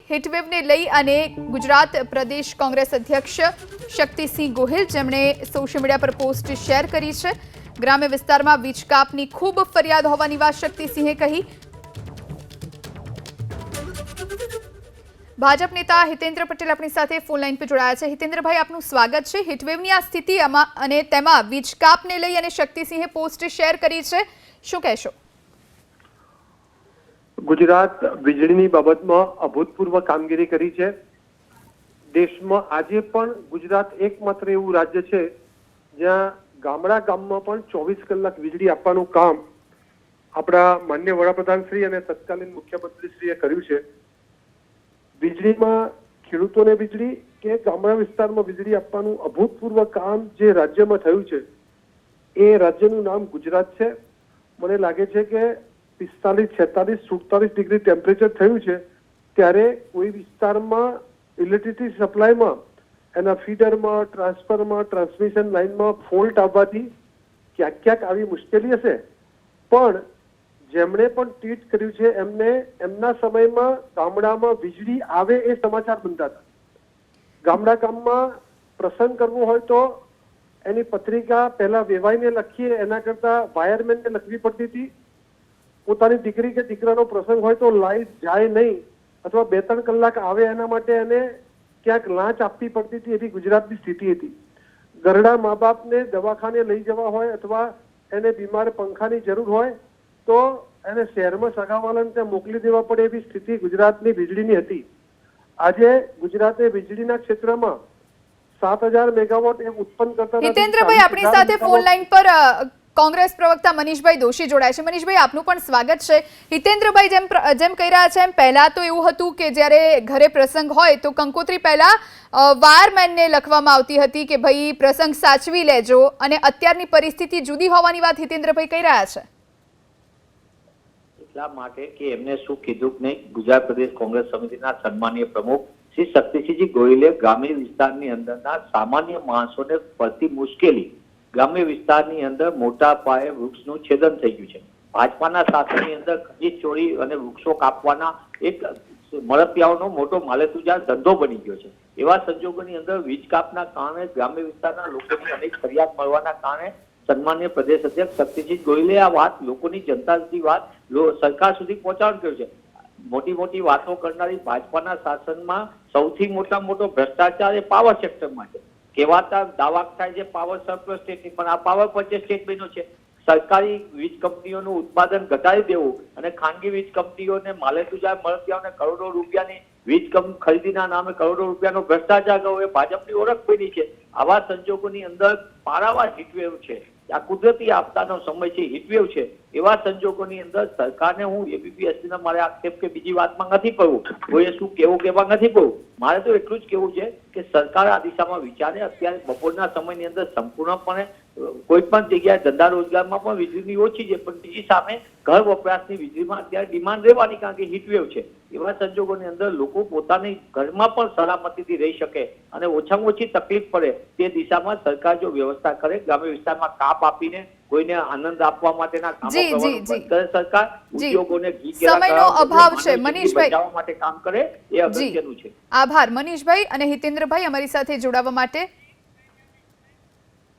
હીટવેવને લઈ અને ગુજરાત પ્રદેશ કોંગ્રેસ અધ્યક્ષ શક્તિસિંહ ગોહિલ જેમણે સોશિયલ મીડિયા પર પોસ્ટ શેર કરી છે। ગ્રામ્ય વિસ્તારમાં વીજ કાપની ખૂબ ફરિયાદ હોવાની વાત શક્તિસિંહે કહી। ભાજપ નેતા હિતેન્દ્ર પટેલ આપણી સાથે ફોન લાઈન પર જોડાયા છે। હિતેન્દ્રભાઈ, આપનું સ્વાગત છે। હીટવેવની આ સ્થિતિ અને તેમાં વીજ કાપને લઈ અને શક્તિસિંહે પોસ્ટ શેર કરી છે, શું કહેશો? गुजरात વીજળીની બાબતમાં અભૂતપૂર્વ કામગીરી કરી છે। દેશમાં આજે પણ ગુજરાત એકમાત્ર એવું રાજ્ય છે જ્યાં ગામડા ગામમાં પણ 24 કલાક વીજળી આપવાનું કામ આપણા માનનીય વડાપ્રધાન શ્રી અને તત્કાલીન મુખ્યમંત્રી શ્રીએ કર્યું છે। વીજળીમાં ખેડૂતોને વીજળી કે ગામડા વિસ્તારમાં વીજળી આપવાનું અભૂતપૂર્વ કામ જે રાજ્યમાં થયું છે એ રાજ્યનું નામ ગુજરાત છે। મને લાગે છે કે 45, 46, 47 ડિગ્રી ટેમ્પરેચર થયું છે ત્યારે કોઈ વિસ્તારમાં ઇલેક્ટ્રિસિટી સપ્લાયમાં એના ફીડરમાં, ટ્રાન્સફરમાં, ટ્રાન્સમિશન લાઇનમાં ફોલ્ટ આવવાથી ક્યાંક આવી મુશ્કેલી હશે, પણ જેમણે પણ ટ્વીટ કર્યું છે એમને એમના સમયમાં ગામડામાં વીજળી આવે એ સમાચાર બનતા હતા। ગામડા ગામમાં પ્રસંગ કરવો હોય તો એની પત્રિકા પહેલા વેવાઈને લખીએ એના કરતા વાયરમેનને લખવી પડતી હતી। પોતાની દીકરી કે દીકરાનો પ્રસંગ હોય તો લાઈટ જાય નહીં અથવા 2-3 કલાક આવે એના માટે એને ક્યાંક લાંચ આપવી પડતી હતી। એવી ગુજરાતની સ્થિતિ હતી। ઘરડા મા બાપને દવાખાને લઈ જવા હોય અથવા એને બીમાર પંખાની જરૂર હોય તો એને શહેરમાં સગાવાલાને ત્યાં મોકલી દેવા પડે એવી સ્થિતિ ગુજરાતની વીજળીની હતી। આજે ગુજરાતે વીજળીના ક્ષેત્રમાં 7000 મેગાવોટ ઉત્પન્ન કરતા હિતેન્દ્રભાઈ, આપણી સાથે ફોન લાઈન પર કોંગ્રેસ પ્રવક્તા મનીષભાઈ દોશી જોડાય છે। મનીષભાઈ, આપનું પણ સ્વાગત છે। હિતેન્દ્રભાઈ જેમ કહી રહ્યા છે એમ પહેલા તો એવું હતું કે જ્યારે ઘરે પ્રસંગ હોય તો કંકોત્રી પહેલા વાયરમેનને લખવામાં આવતી હતી કે ભાઈ પ્રસંગ સાચવી લેજો, અને અત્યારની પરિસ્થિતિ જુદી હોવાની વાત હિતેન્દ્રભાઈ કહી રહ્યા છે। એટલા માટે કે એમને શું કીધું કે નહીં, ગુજરાત પ્રદેશ કોંગ્રેસ સમિતિના સન્માનીય પ્રમુખ શ્રી શક્તિસિંહજી ગોહિલે ગ્રામ્ય વિસ્તારની અંદરના સામાન્ય માણસોને પડતી મુશ્કેલી, ગ્રામ્ય વિસ્તારની અંદર મોટા પાયે વૃક્ષનું છેદન થઈ ગયું છે। ભાજપાના શાસનની અંદર ખનીજ ચોરી અને વૃક્ષો કાપવાના એક મળતિયાઓનો મોટો માલેતુજાર ધંધો બની ગયો છે। એવા સંજોગોની અંદર વીજ કાપના કારણે ગ્રામ્ય વિસ્તારના લોકોની અનેક ફરિયાદ મળવાના કારણે સન્માનીય પ્રદેશ અધ્યક્ષ શક્તિસિંહ ગોહિલે આ વાત લોકોની જનતા સુધી વાત સરકાર સુધી પહોંચાડ કર્યો છે। મોટી મોટી વાતો કરનારી ભાજપાના શાસનમાં સૌથી મોટો ભ્રષ્ટાચાર એ પાવર સેક્ટરમાં છે। કહેવાતા દાવા થાય છે પાવર સરપ્લસ સ્ટેટની, પણ આ પાવર પરચેસ સ્ટેટ બન્યો છે। સરકારી વીજ કંપનીઓનું ઉત્પાદન ઘટાડી દેવું અને ખાનગી વીજ કંપનીઓને માલેતુજાર મળતિયાઓને કરોડો રૂપિયાની વીજ ખરીદીના નામે કરોડો રૂપિયાનો ભ્રષ્ટાચાર કરવો એ ભાજપની ઓળખ બની છે। આવા સંજોગોની અંદર પારાવાર હીટવેવ છે, આ કુદરતી આપદાનો સમય છે, હીટવેવ છે। એવા સંજોગોની અંદર સરકારને હું એબીપીએસસીના મારે આક્ષેપ કે બીજી વાતમાં નથી પડવું, કોઈએ શું કેવા નથી પડવું। મારે તો એટલું જ કેવું છે કે સરકાર આ દિશામાં વિચારે। અત્યારે બપોરના સમયની અંદર સંપૂર્ણપણે કોઈ પણ જગ્યાએ ધંધા રોજગારમાં પણ વીજળીની ઓછી છે, પણ બીજી સામે ઘર વપરાશની વીજળીમાં અત્યારે ડિમાન્ડ રહેવાની, કારણ કે હીટવેવ છે। એવા સંજોગોની અંદર લોકો પોતાની ઘરમાં પણ સલામતીથી રહી શકે અને ઓછામાં ઓછી તકલીફ પડે તે દિશામાં સરકાર જો વ્યવસ્થા કરે, ગ્રામ્ય વિસ્તારમાં કાપ આપીને કોઈને આનંદ આપવા માટેના કામો કરવાનું બંધ કરે સરકાર, ઉદ્યોગોને સમયનો અભાવ છે મનીષભાઈ, બચાવવા માટે કામ કરે એ અગત્યનું છે। આભાર મનીષભાઈ અને હિતેન્દ્રભાઈ અમારી સાથે જોડાવા માટે।